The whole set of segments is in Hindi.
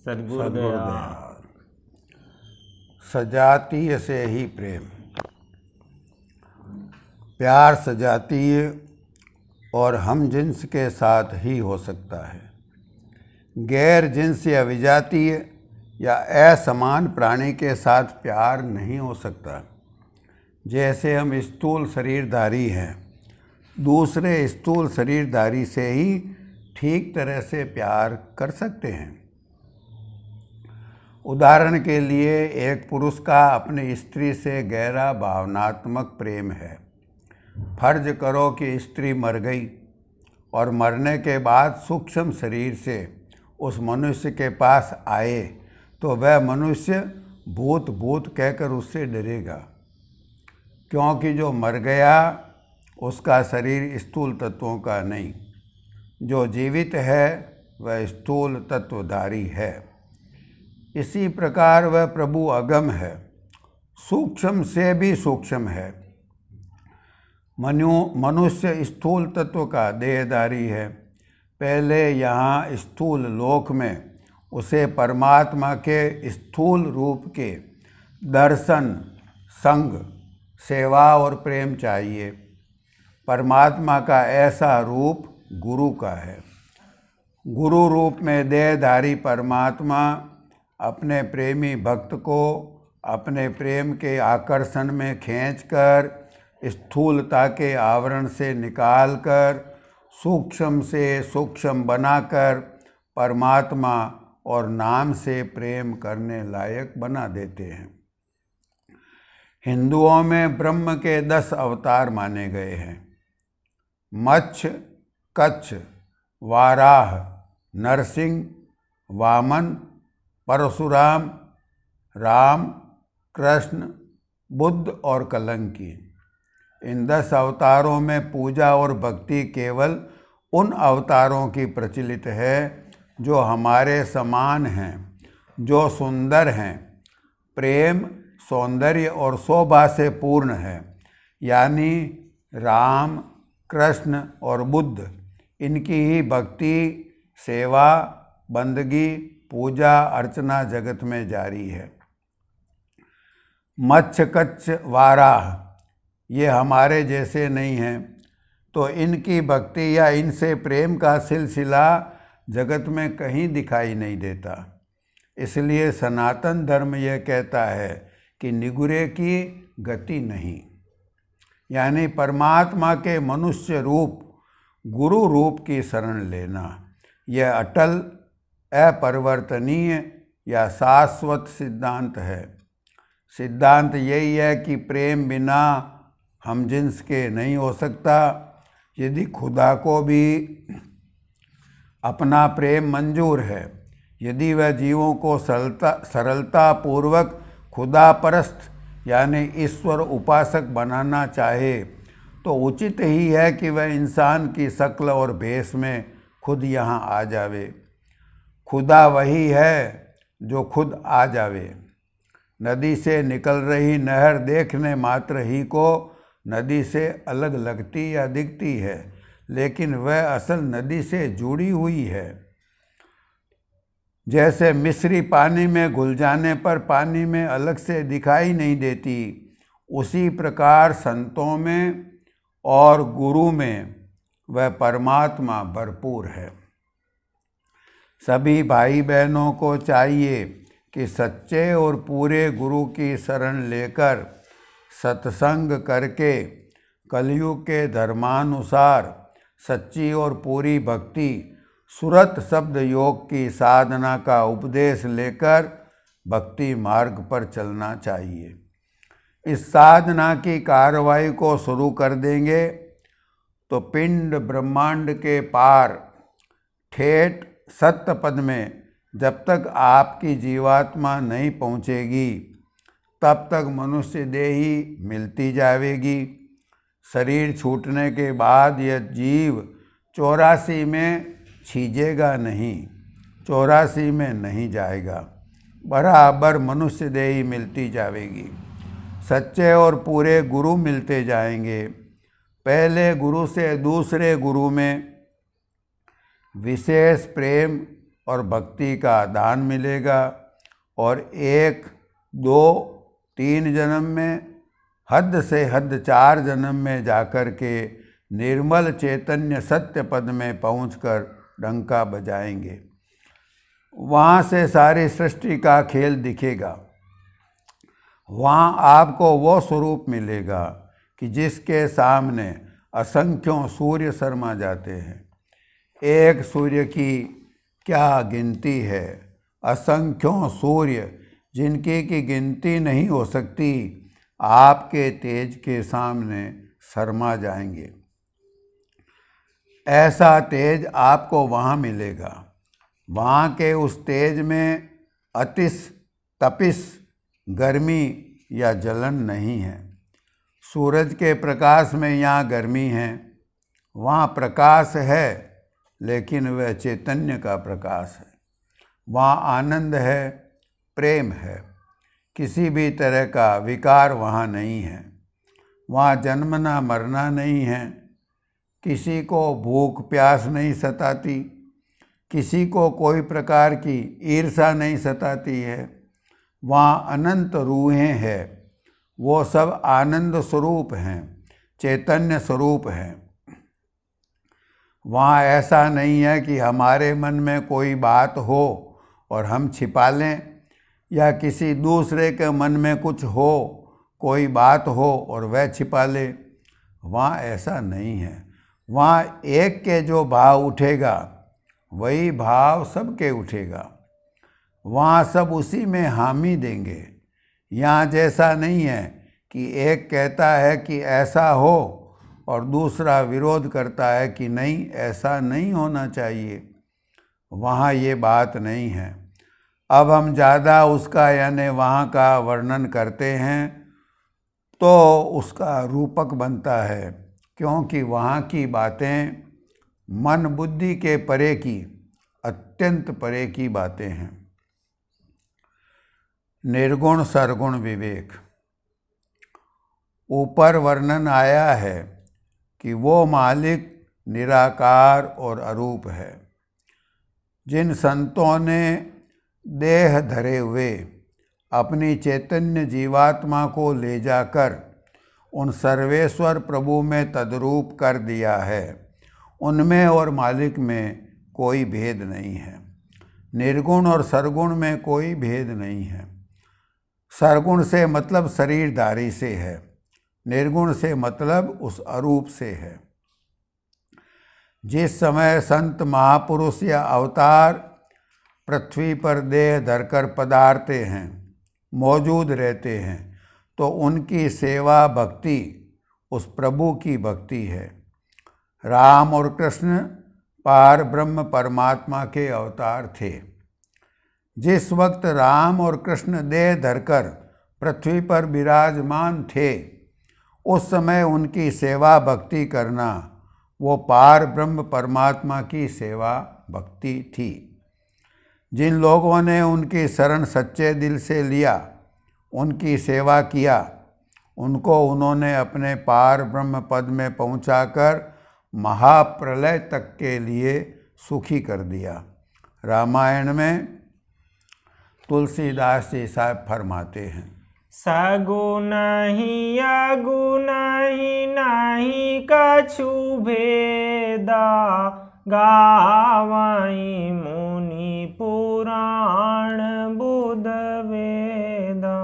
सद्गुरु दया। सजातीय से ही प्रेम। प्यार सजातीय और हम जिन्स के साथ ही हो सकता है। गैर जिन्स या विजातीय या असमान प्राणी के साथ प्यार नहीं हो सकता। जैसे हम स्थूल शरीरधारी हैं, दूसरे स्थूल शरीरधारी से ही ठीक तरह से प्यार कर सकते हैं। उदाहरण के लिए एक पुरुष का अपनी स्त्री से गहरा भावनात्मक प्रेम है। फर्ज करो कि स्त्री मर गई और मरने के बाद सूक्ष्म शरीर से उस मनुष्य के पास आए तो वह मनुष्य भूत भूत कहकर उससे डरेगा, क्योंकि जो मर गया उसका शरीर स्थूल तत्वों का नहीं, जो जीवित है वह स्थूल तत्वधारी है। इसी प्रकार वह प्रभु अगम है, सूक्ष्म से भी सूक्ष्म है। मनुष्य स्थूल तत्व का देहधारी है। पहले यहाँ स्थूल लोक में उसे परमात्मा के स्थूल रूप के दर्शन, संग, सेवा और प्रेम चाहिए। परमात्मा का ऐसा रूप गुरु का है। गुरु रूप में देहधारी परमात्मा अपने प्रेमी भक्त को अपने प्रेम के आकर्षण में खींचकर स्थूलता के आवरण से निकालकर सूक्ष्म से सूक्ष्म बनाकर परमात्मा और नाम से प्रेम करने लायक बना देते हैं। हिंदुओं में ब्रह्म के 10 अवतार माने गए हैं। मत्स्य, कच्छ, वाराह, नरसिंह, वामन, परशुराम, राम, कृष्ण, बुद्ध और कलंकी। इन 10 अवतारों में पूजा और भक्ति केवल उन अवतारों की प्रचलित है जो हमारे समान हैं, जो सुंदर हैं, प्रेम, सौंदर्य और शोभा से पूर्ण है, यानी राम, कृष्ण और बुद्ध। इनकी ही भक्ति, सेवा, बंदगी, पूजा अर्चना जगत में जारी है। मत्स्य, कच्छ, वाराह ये हमारे जैसे नहीं हैं, तो इनकी भक्ति या इनसे प्रेम का सिलसिला जगत में कहीं दिखाई नहीं देता। इसलिए सनातन धर्म यह कहता है कि निगुरे की गति नहीं, यानी परमात्मा के मनुष्य रूप गुरु रूप की शरण लेना। यह अटल, अपरिवर्तनीय या शाश्वत सिद्धांत है। सिद्धांत यही है कि प्रेम बिना हम जिन्स के नहीं हो सकता। यदि खुदा को भी अपना प्रेम मंजूर है, यदि वह जीवों को सरलता पूर्वक खुदा परस्त यानी ईश्वर उपासक बनाना चाहे, तो उचित ही है कि वह इंसान की शक्ल और भेष में खुद यहाँ आ जावे। खुदा वही है जो खुद आ जावे। नदी से निकल रही नहर देखने मात्र ही को नदी से अलग लगती या दिखती है, लेकिन वह असल नदी से जुड़ी हुई है। जैसे मिस्री पानी में घुल जाने पर पानी में अलग से दिखाई नहीं देती, उसी प्रकार संतों में और गुरु में वह परमात्मा भरपूर है। सभी भाई बहनों को चाहिए कि सच्चे और पूरे गुरु की शरण लेकर सत्संग करके कलयुग के धर्मानुसार सच्ची और पूरी भक्ति, सुरत शब्द योग की साधना का उपदेश लेकर भक्ति मार्ग पर चलना चाहिए। इस साधना की कार्रवाई को शुरू कर देंगे तो पिंड ब्रह्मांड के पार ठेठ सत्य पद में जब तक आपकी जीवात्मा नहीं पहुँचेगी, तब तक मनुष्य देही मिलती जाएगी। शरीर छूटने के बाद यह जीव 84 में छीजेगा नहीं, 84 में नहीं जाएगा, बराबर मनुष्य देही मिलती जाएगी। सच्चे और पूरे गुरु मिलते जाएंगे। पहले गुरु से दूसरे गुरु में विशेष प्रेम और भक्ति का दान मिलेगा और 1, 2, 3 जन्म में, हद से हद 4 जन्म में जाकर के निर्मल चैतन्य सत्य पद में पहुंचकर डंका बजाएंगे। वहाँ से सारी सृष्टि का खेल दिखेगा। वहाँ आपको वो स्वरूप मिलेगा कि जिसके सामने असंख्यों सूर्य शर्मा जाते हैं। एक सूर्य की क्या गिनती है, असंख्यों सूर्य जिनकी की गिनती नहीं हो सकती आपके तेज के सामने शर्मा जाएंगे। ऐसा तेज आपको वहाँ मिलेगा। वहाँ के उस तेज में अतिश, तपिश, गर्मी या जलन नहीं है। सूरज के प्रकाश में यहाँ गर्मी है, वहाँ प्रकाश है लेकिन वह चैतन्य का प्रकाश है। वहाँ आनंद है, प्रेम है, किसी भी तरह का विकार वहाँ नहीं है। वहाँ जन्मना मरना नहीं है, किसी को भूख प्यास नहीं सताती, किसी को कोई प्रकार की ईर्ष्या नहीं सताती है। वहाँ अनंत रूहें हैं, वो सब आनंद स्वरूप हैं, चैतन्य स्वरूप हैं। वहाँ ऐसा नहीं है कि हमारे मन में कोई बात हो और हम छिपा लें, या किसी दूसरे के मन में कुछ हो, कोई बात हो और वह छिपा ले। वहाँ ऐसा नहीं है। वहाँ एक के जो भाव उठेगा वही भाव सबके उठेगा। वहाँ सब उसी में हामी देंगे। यहाँ जैसा नहीं है कि एक कहता है कि ऐसा हो और दूसरा विरोध करता है कि नहीं, ऐसा नहीं होना चाहिए। वहाँ ये बात नहीं है। अब हम ज़्यादा उसका यानी वहाँ का वर्णन करते हैं तो उसका रूपक बनता है, क्योंकि वहाँ की बातें मन बुद्धि के परे की, अत्यंत परे की बातें हैं। निर्गुण सरगुण विवेक। ऊपर वर्णन आया है कि वो मालिक निराकार और अरूप है। जिन संतों ने देह धरे हुए अपनी चैतन्य जीवात्मा को ले जाकर उन सर्वेश्वर प्रभु में तद्रूप कर दिया है, उनमें और मालिक में कोई भेद नहीं है। निर्गुण और सरगुण में कोई भेद नहीं है। सरगुण से मतलब शरीरधारी से है, निर्गुण से मतलब उस अरूप से है। जिस समय संत महापुरुष या अवतार पृथ्वी पर देह धरकर पधारते हैं, मौजूद रहते हैं, तो उनकी सेवा भक्ति उस प्रभु की भक्ति है। राम और कृष्ण पार ब्रह्म परमात्मा के अवतार थे। जिस वक्त राम और कृष्ण देह धरकर पृथ्वी पर विराजमान थे, उस समय उनकी सेवा भक्ति करना वो पार ब्रह्म परमात्मा की सेवा भक्ति थी। जिन लोगों ने उनकी शरण सच्चे दिल से लिया, उनकी सेवा किया, उनको उन्होंने अपने पार ब्रह्म पद में पहुंचाकर महाप्रलय तक के लिए सुखी कर दिया। रामायण में तुलसीदास जी साहब फरमाते हैं, सगुण ही अगुण ही नहीं कछु भेदा, गावई मुनि पुराण बुध वेदा।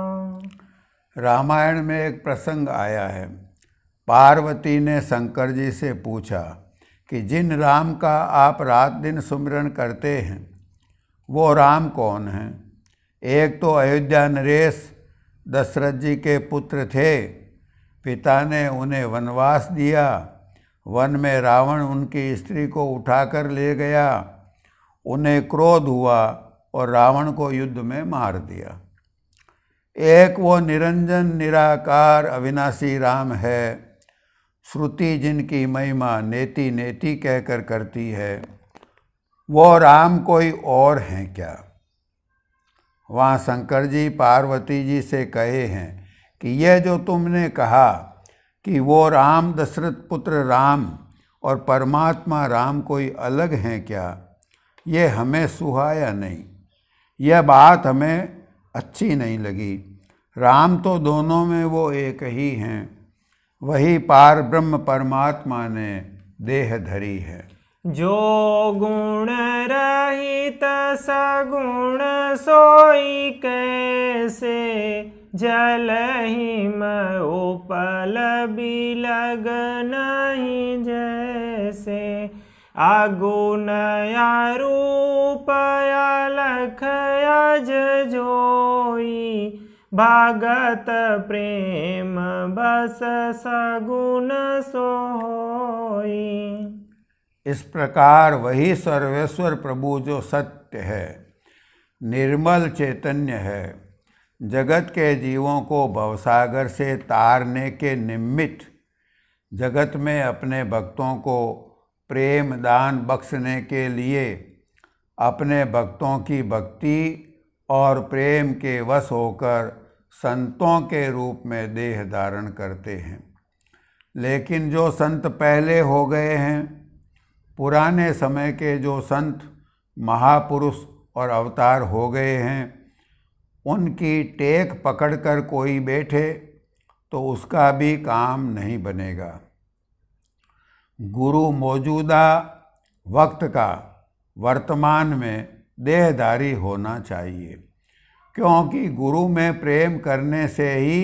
रामायण में एक प्रसंग आया है। पार्वती ने शंकर जी से पूछा कि जिन राम का आप रात दिन सुमिरन करते हैं, वो राम कौन हैं? एक तो अयोध्या नरेश दशरथ जी के पुत्र थे। पिता ने उन्हें वनवास दिया। वन में रावण उनकी स्त्री को उठाकर ले गया। उन्हें क्रोध हुआ और रावण को युद्ध में मार दिया। एक वो निरंजन निराकार अविनाशी राम है। श्रुति जिनकी महिमा नेति नेति कहकर करती है, वो राम कोई और हैं क्या? वहाँ शंकर जी पार्वती जी से कहे हैं कि यह जो तुमने कहा कि वो राम दशरथ पुत्र राम और परमात्मा राम कोई अलग हैं क्या? ये हमें सुहाया नहीं, यह बात हमें अच्छी नहीं लगी। राम तो दोनों में वो एक ही हैं, वही पार ब्रह्म परमात्मा ने देह धरी है। जो गुण रहित सगुण सोई कैसे, जल हिम उपल बिलग नहीं जैसे। अगुण रूप अलख अज जोई, भगत प्रेम बस सगुण सोई। इस प्रकार वही सर्वेश्वर प्रभु जो सत्य है, निर्मल चैतन्य है, जगत के जीवों को भवसागर से तारने के निमित्त जगत में अपने भक्तों को प्रेम दान बख्शने के लिए अपने भक्तों की भक्ति और प्रेम के वश होकर संतों के रूप में देह धारण करते हैं। लेकिन जो संत पहले हो गए हैं, पुराने समय के जो संत महापुरुष और अवतार हो गए हैं, उनकी टेक पकड़कर कोई बैठे तो उसका भी काम नहीं बनेगा। गुरु मौजूदा वक्त का वर्तमान में देहधारी होना चाहिए, क्योंकि गुरु में प्रेम करने से ही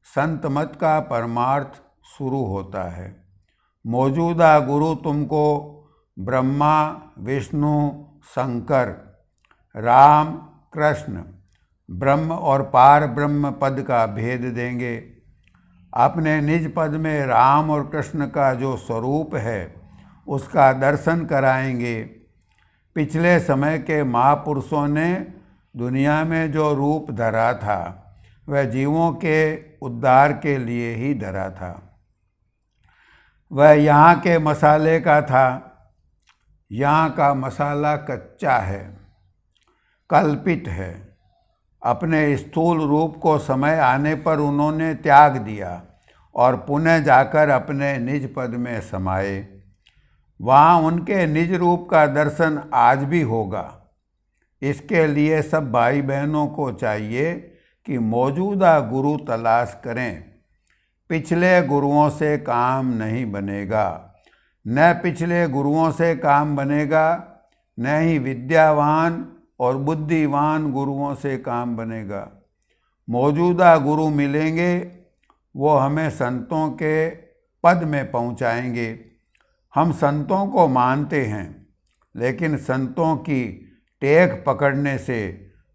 संत मत का परमार्थ शुरू होता है। मौजूदा गुरु तुमको ब्रह्मा विष्णु शंकर राम कृष्ण ब्रह्म और पार ब्रह्म पद का भेद देंगे। अपने निज पद में राम और कृष्ण का जो स्वरूप है उसका दर्शन कराएंगे। पिछले समय के महापुरुषों ने दुनिया में जो रूप धरा था वह जीवों के उद्धार के लिए ही धरा था। वह यहाँ के मसाले का था। यहाँ का मसाला कच्चा है, कल्पित है। अपने स्थूल रूप को समय आने पर उन्होंने त्याग दिया और पुनः जाकर अपने निज पद में समाये। वहाँ उनके निज रूप का दर्शन आज भी होगा। इसके लिए सब भाई बहनों को चाहिए कि मौजूदा गुरु तलाश करें। पिछले गुरुओं से काम नहीं बनेगा, न पिछले गुरुओं से काम बनेगा, न ही विद्यावान और बुद्धिवान गुरुओं से काम बनेगा। मौजूदा गुरु मिलेंगे, वो हमें संतों के पद में पहुंचाएंगे। हम संतों को मानते हैं, लेकिन संतों की टेक पकड़ने से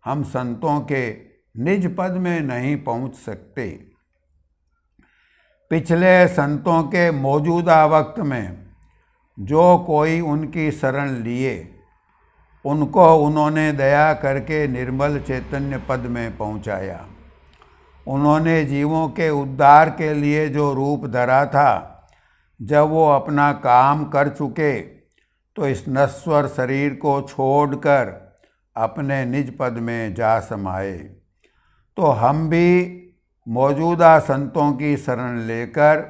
हम संतों के निज पद में नहीं पहुंच सकते। पिछले संतों के मौजूदा वक्त में जो कोई उनकी शरण लिए, उनको उन्होंने दया करके निर्मल चैतन्य पद में पहुंचाया। उन्होंने जीवों के उद्धार के लिए जो रूप धरा था, जब वो अपना काम कर चुके तो इस नश्वर शरीर को छोड़कर अपने निज पद में जा समाये। तो हम भी मौजूदा संतों की शरण लेकर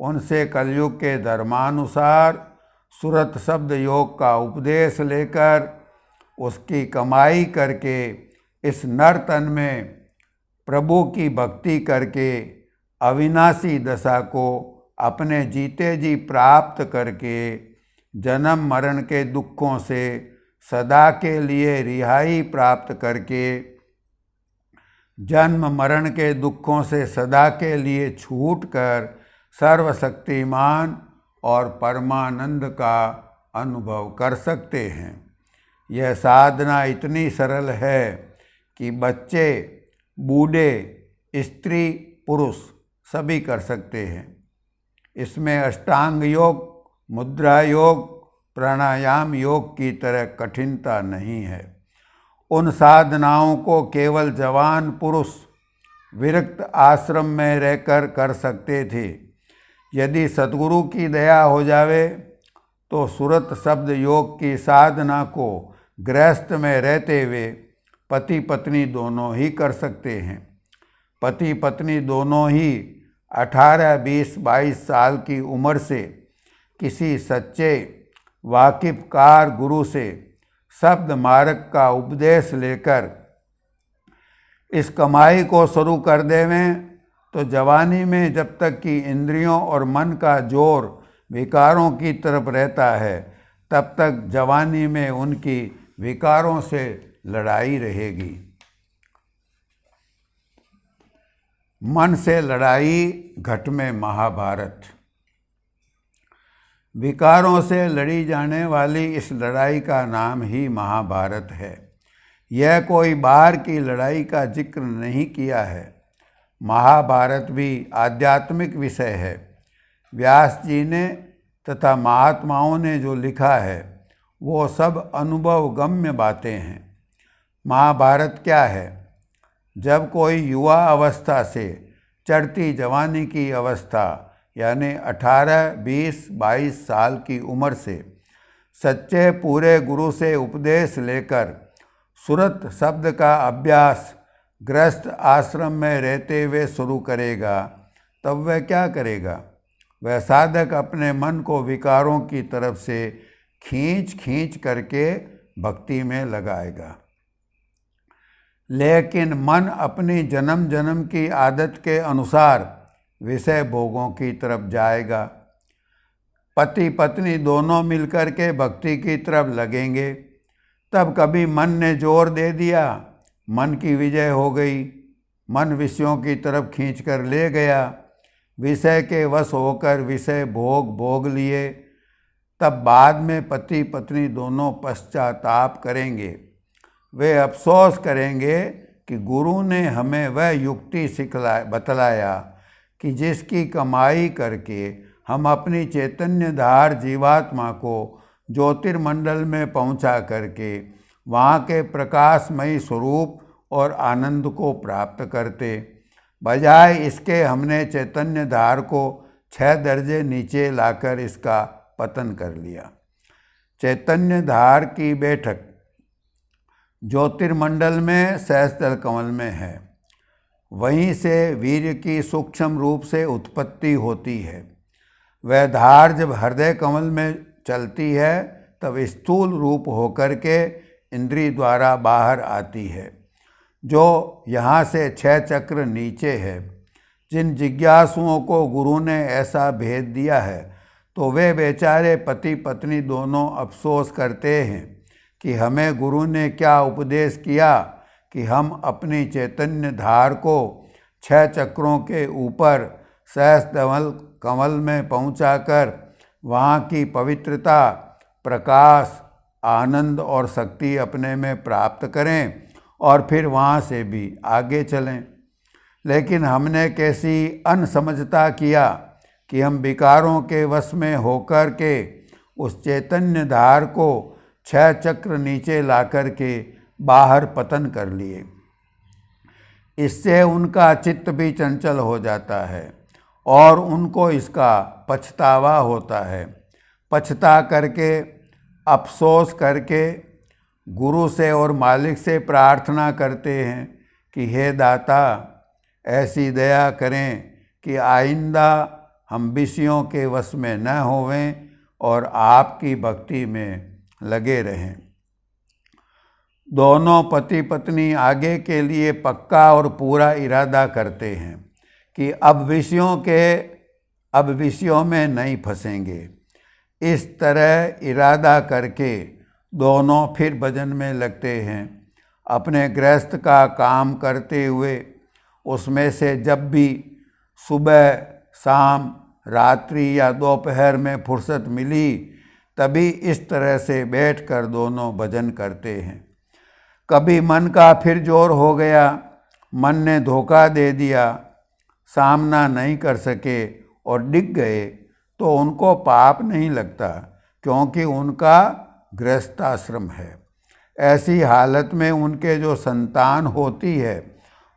उनसे कलयुग के धर्मानुसार सुरत शब्द योग का उपदेश लेकर उसकी कमाई करके इस नर तन में प्रभु की भक्ति करके अविनाशी दशा को अपने जीते जी प्राप्त करके जन्म मरण के दुखों से सदा के लिए रिहाई प्राप्त करके जन्म मरण के दुखों से सदा के लिए छूटकर सर्वशक्तिमान और परमानंद का अनुभव कर सकते हैं। यह साधना इतनी सरल है कि बच्चे, बूढ़े, स्त्री, पुरुष सभी कर सकते हैं। इसमें अष्टांग योग, मुद्रा योग, प्राणायाम योग की तरह कठिनता नहीं है। उन साधनाओं को केवल जवान पुरुष विरक्त आश्रम में रहकर कर सकते थे। यदि सद्गुरु की दया हो जावे तो सुरत शब्द योग की साधना को गृहस्थ में रहते हुए पति पत्नी दोनों ही कर सकते हैं। पति पत्नी दोनों ही 18, 20, 22 साल की उम्र से किसी सच्चे वाकिफकार गुरु से शब्द मार्ग का उपदेश लेकर इस कमाई को शुरू कर देवें तो जवानी में जब तक कि इंद्रियों और मन का जोर विकारों की तरफ रहता है तब तक जवानी में उनकी विकारों से लड़ाई रहेगी। मन से लड़ाई घट में महाभारत। विकारों से लड़ी जाने वाली इस लड़ाई का नाम ही महाभारत है। यह कोई बाहर की लड़ाई का जिक्र नहीं किया है। महाभारत भी आध्यात्मिक विषय है। व्यास जी ने तथा महात्माओं ने जो लिखा है वो सब अनुभव गम्य बातें हैं। महाभारत क्या है? जब कोई युवा अवस्था से चढ़ती जवानी की अवस्था यानी 18, 20, 22 साल की उम्र से सच्चे पूरे गुरु से उपदेश लेकर सुरत शब्द का अभ्यास गृहस्थ आश्रम में रहते हुए शुरू करेगा, तब वह क्या करेगा? वह साधक अपने मन को विकारों की तरफ से खींच खींच करके भक्ति में लगाएगा। लेकिन मन अपनी जन्म जन्म की आदत के अनुसार विषय भोगों की तरफ जाएगा। पति पत्नी दोनों मिलकर के भक्ति की तरफ लगेंगे। तब कभी मन ने जोर दे दिया, मन की विजय हो गई, मन विषयों की तरफ खींचकर ले गया, विषय के वश होकर विषय भोग लिए। तब बाद में पति पत्नी दोनों पश्चाताप करेंगे। वे अफसोस करेंगे कि गुरु ने हमें वह युक्ति बतलाया कि जिसकी कमाई करके हम अपनी चैतन्य धार जीवात्मा को ज्योतिर्मंडल में पहुंचा करके वहाँ के प्रकाशमयी स्वरूप और आनंद को प्राप्त करते। बजाय इसके हमने चैतन्य धार को 6 दर्जे नीचे लाकर इसका पतन कर लिया। चैतन्य धार की बैठक ज्योतिर्मंडल में सहस्त्र कमल में है। वहीं से वीर्य की सूक्ष्म रूप से उत्पत्ति होती है। वह धार जब हृदय कमल में चलती है तब स्थूल रूप होकर के इंद्रिय द्वारा बाहर आती है, जो यहाँ से 6 चक्र नीचे है। जिन जिज्ञासुओं को गुरु ने ऐसा भेद दिया है तो वे बेचारे पति पत्नी दोनों अफसोस करते हैं कि हमें गुरु ने क्या उपदेश किया कि हम अपनी चैतन्य धार को 6 चक्रों के ऊपर सहस्त्र कमल में पहुंचाकर वहाँ की पवित्रता, प्रकाश, आनंद और शक्ति अपने में प्राप्त करें और फिर वहाँ से भी आगे चलें। लेकिन हमने कैसी अनसमझता किया कि हम विकारों के वश में होकर के उस चैतन्य धार को 6 चक्र नीचे लाकर के बाहर पतन कर लिए। इससे उनका चित्त भी चंचल हो जाता है और उनको इसका पछतावा होता है। पछता करके, अफसोस करके गुरु से और मालिक से प्रार्थना करते हैं कि हे दाता, ऐसी दया करें कि आइंदा हम विषयों के वश में न होवें और आपकी भक्ति में लगे रहें। दोनों पति पत्नी आगे के लिए पक्का और पूरा इरादा करते हैं कि अब विषयों में नहीं फंसेंगे। इस तरह इरादा करके दोनों फिर भजन में लगते हैं। अपने गृहस्थ का काम करते हुए उसमें से जब भी सुबह, शाम, रात्रि या दोपहर में फुर्सत मिली तभी इस तरह से बैठकर दोनों भजन करते हैं। कभी मन का फिर जोर हो गया, मन ने धोखा दे दिया, सामना नहीं कर सके और डिग गए तो उनको पाप नहीं लगता, क्योंकि उनका गृहस्थाश्रम है। ऐसी हालत में उनके जो संतान होती है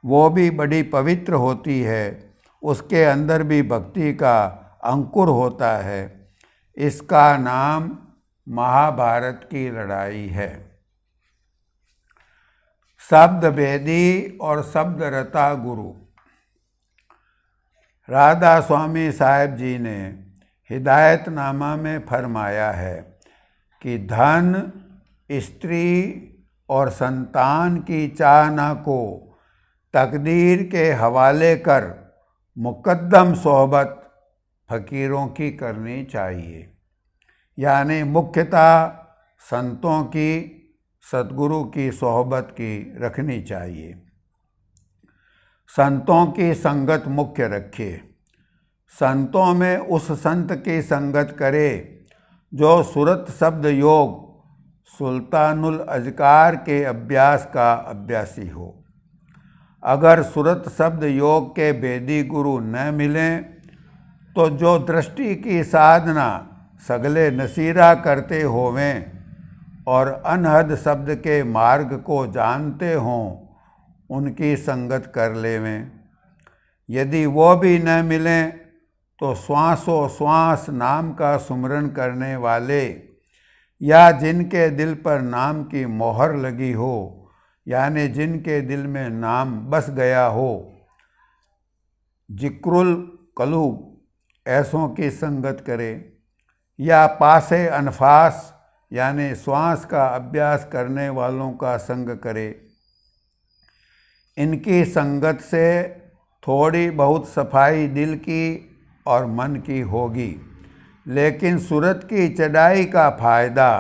वो भी बड़ी पवित्र होती है, उसके अंदर भी भक्ति का अंकुर होता है। इसका नाम महाभारत की लड़ाई है। शब्द भेदी और शब्द रता गुरु। राधा स्वामी साहेब जी ने हिदायतनामा में फरमाया है कि धन, स्त्री और संतान की चाहना को तकदीर के हवाले कर मुकद्दम सोहबत फ़कीरों की करनी चाहिए। यानी मुख्यतः संतों की, सद्गुरु की सोहबत की रखनी चाहिए। संतों की संगत मुख्य रखिए। संतों में उस संत की संगत करे जो सूरत शब्द योग सुल्तानुल अज़कार के अभ्यास का अभ्यासी हो। अगर सूरत शब्द योग के वेदी गुरु न मिलें तो जो दृष्टि की साधना सगले नसीरा करते होवें और अनहद शब्द के मार्ग को जानते हों, उनकी संगत कर लेवें। यदि वो भी न मिलें तो श्वासों श्वास नाम का सुमरन करने वाले या जिनके दिल पर नाम की मोहर लगी हो, यानी जिनके दिल में नाम बस गया हो, जिक्रुल कलूब ऐसों की संगत करे, या पासे अनफास यानी श्वास का अभ्यास करने वालों का संग करे। इनकी संगत से थोड़ी बहुत सफाई दिल की और मन की होगी, लेकिन सूरत की चढ़ाई का फायदा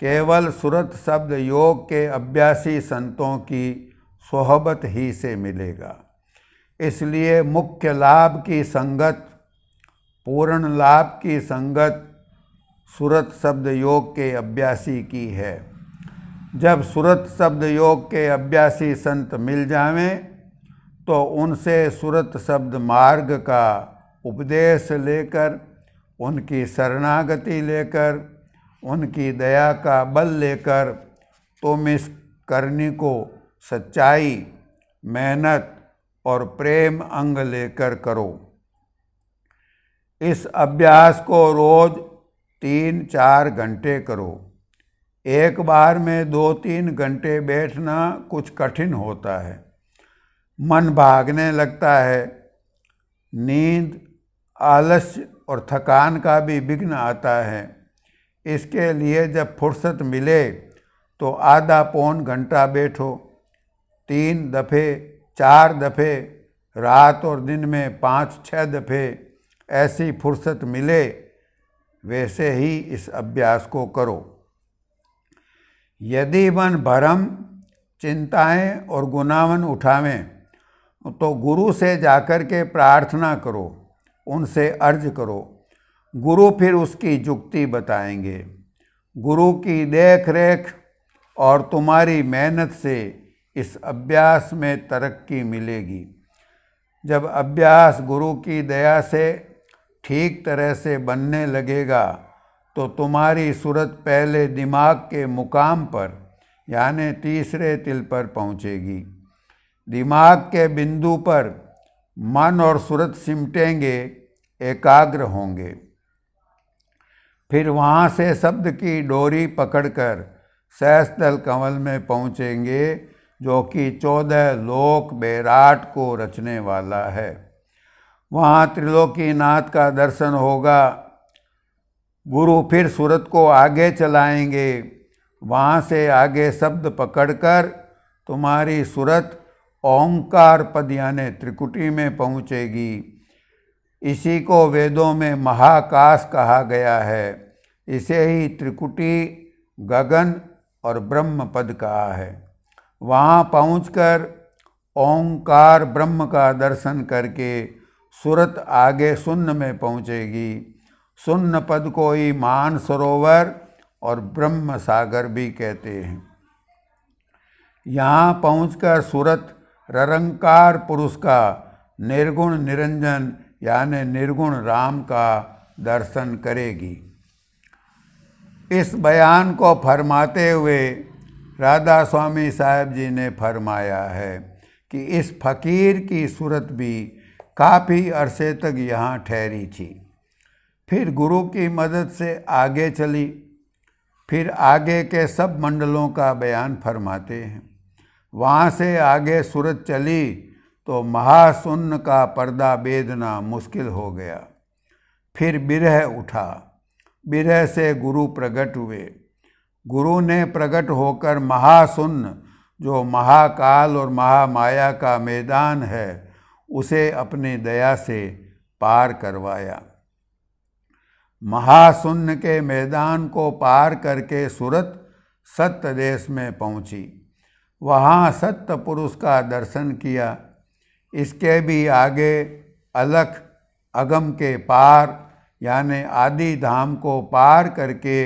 केवल सूरत शब्द योग के अभ्यासी संतों की सोहबत ही से मिलेगा। इसलिए मुख्य लाभ की संगत, पूर्ण लाभ की संगत सूरत शब्द योग के अभ्यासी की है। जब सूरत शब्द योग के अभ्यासी संत मिल जावें तो उनसे सूरत शब्द मार्ग का उपदेश लेकर, उनकी शरणागति लेकर, उनकी दया का बल लेकर तुम इस करनी को सच्चाई, मेहनत और प्रेम अंग लेकर करो। इस अभ्यास को रोज 3-4 घंटे करो। एक बार में 2-3 घंटे बैठना कुछ कठिन होता है। मन भागने लगता है, नींद, आलस्य और थकान का भी विघ्न आता है। इसके लिए जब फुर्सत मिले तो आधा पौन घंटा बैठो। 3 दफ़े, 4 दफ़े, रात और दिन में 5-6 दफ़े ऐसी फुर्सत मिले वैसे ही इस अभ्यास को करो। यदि मन भरम, चिंताएं और गुनावन उठावें तो गुरु से जाकर के प्रार्थना करो, उनसे अर्ज करो। गुरु फिर उसकी जुक्ति बताएंगे। गुरु की देख रेख और तुम्हारी मेहनत से इस अभ्यास में तरक्की मिलेगी। जब अभ्यास गुरु की दया से ठीक तरह से बनने लगेगा तो तुम्हारी सूरत पहले दिमाग के मुकाम पर यानी तीसरे तिल पर पहुँचेगी। दिमाग के बिंदु पर मन और सूरत सिमटेंगे, एकाग्र होंगे। फिर वहाँ से शब्द की डोरी पकड़कर सहस्त्रदल कमल में पहुँचेंगे, जो कि 14 लोक बैराट को रचने वाला है। वहाँ त्रिलोकीनाथ का दर्शन होगा। गुरु फिर सूरत को आगे चलाएंगे। वहाँ से आगे शब्द पकड़कर तुम्हारी सूरत ओंकार पद यानी त्रिकुटी में पहुँचेगी। इसी को वेदों में महाकाश कहा गया है। इसे ही त्रिकुटी, गगन और ब्रह्म पद कहा है। वहाँ पहुंचकर ओंकार ब्रह्म का दर्शन करके सूरत आगे शून्य में पहुँचेगी। शून्य पद को ही मान सरोवर और ब्रह्म सागर भी कहते हैं। यहाँ पहुंचकर सूरत निरंकार पुरुष का निर्गुण निरंजन यानी निर्गुण राम का दर्शन करेगी। इस बयान को फरमाते हुए राधा स्वामी साहब जी ने फरमाया है कि इस फकीर की सूरत भी काफ़ी अरसे तक यहाँ ठहरी थी, फिर गुरु की मदद से आगे चली। फिर आगे के सब मंडलों का बयान फरमाते हैं। वहाँ से आगे सूरत चली तो महाशून्य का पर्दा बेदना मुश्किल हो गया। फिर बिरह उठा, बिरह से गुरु प्रकट हुए। गुरु ने प्रकट होकर महाशून्य, जो महाकाल और महामाया का मैदान है, उसे अपनी दया से पार करवाया। महाशून्य के मैदान को पार करके सूरत सत्य देश में पहुंची। वहाँ सत्य पुरुष का दर्शन किया। इसके भी आगे अलख अगम के पार यानी आदि धाम को पार करके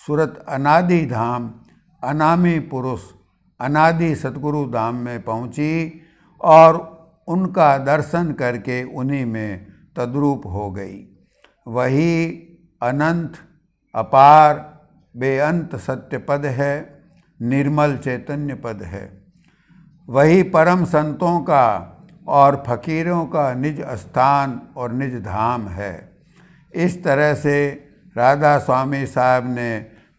सूरत अनादि धाम, अनामी पुरुष, अनादि सतगुरु धाम में पहुंची और उनका दर्शन करके उन्हीं में तद्रूप हो गई। वही अनंत अपार बेअंत सत्य पद है, निर्मल चैतन्य पद है। वही परम संतों का और फकीरों का निज स्थान और निज धाम है। इस तरह से राधा स्वामी साहब ने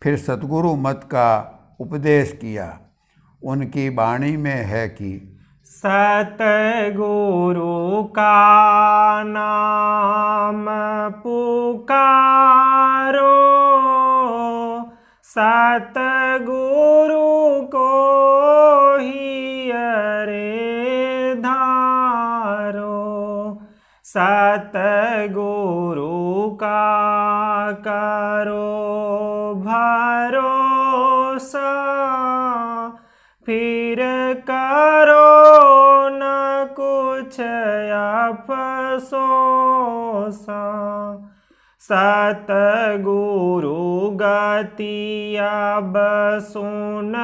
फिर सतगुरु मत का उपदेश किया। उनकी वाणी में है कि सतगुरु का नाम पुकारो, सतगुरु को ही अरे धारो, सतगुरु का करो भरोसा, फिर करो न कुछ अफसोसा। सतगुरु गति अब सुन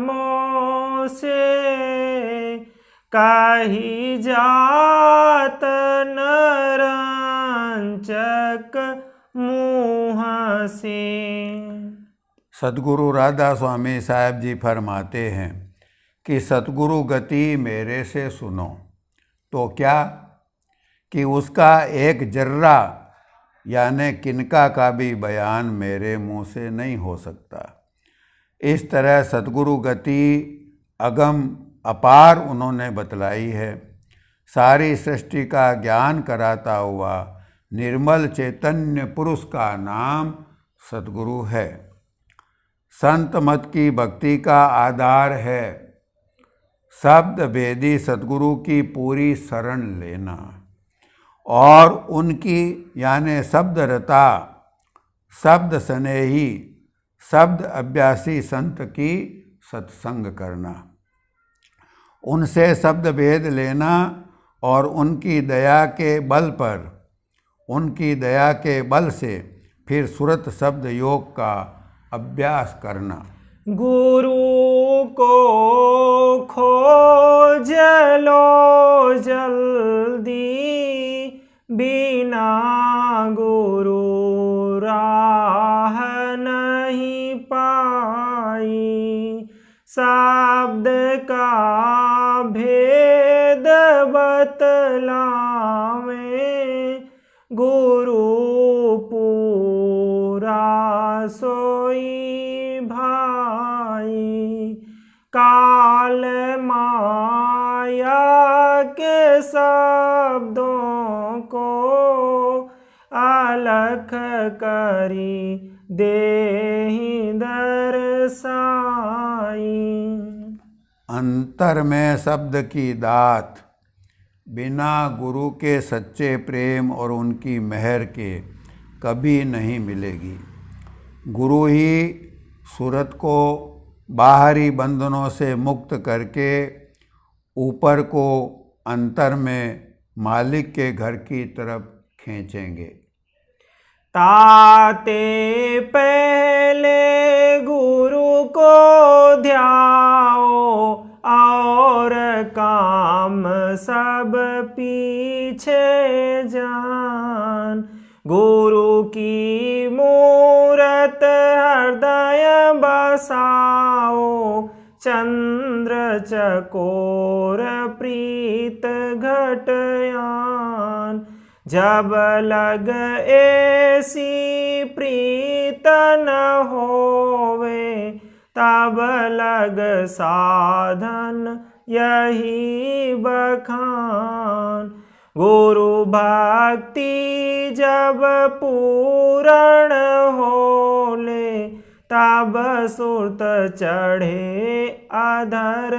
मोसे, कही जात नरंचक मुँह से। सतगुरु राधा स्वामी साहब जी फरमाते हैं कि सतगुरु गति मेरे से सुनो। तो क्या कि उसका एक जर्रा यानी किनका का भी बयान मेरे मुंह से नहीं हो सकता। इस तरह सतगुरु गति अगम अपार उन्होंने बतलाई है। सारी सृष्टि का ज्ञान कराता हुआ निर्मल चैतन्य पुरुष का नाम सतगुरु है। संत मत की भक्ति का आधार है शब्द भेदी सतगुरु की पूरी शरण लेना और उनकी यानी शब्द रता, शब्द स्नेही, शब्द अभ्यासी संत की सत्संग करना, उनसे शब्द भेद लेना और उनकी दया के बल पर, उनकी दया के बल से फिर सुरत शब्द योग का अभ्यास करना। गुरु को खोज लो जल्दी, बिना गुरु राह नहीं पाई। शब्द का भेद बतलावे, गुरु पूरा सोई भाई। काल माया के शब्दों को अलख करी देहि दर्शाई। अंतर में शब्द की दात बिना गुरु के सच्चे प्रेम और उनकी मेहर के कभी नहीं मिलेगी। गुरु ही सूरत को बाहरी बंधनों से मुक्त करके ऊपर को अंतर में मालिक के घर की तरफ खींचेंगे। ताते पहले गुरु को ध्याओ और काम सब पीछे जान। गुरु की मूरत हृदय बसाओ, चंद्र चकोर प्रीत घटयान। जब लग ऐसी प्रीत न होवे, तब लग साधन यही बखान। गुरु भक्ति जब पूर्ण होले, तब सुरत चढ़े अधर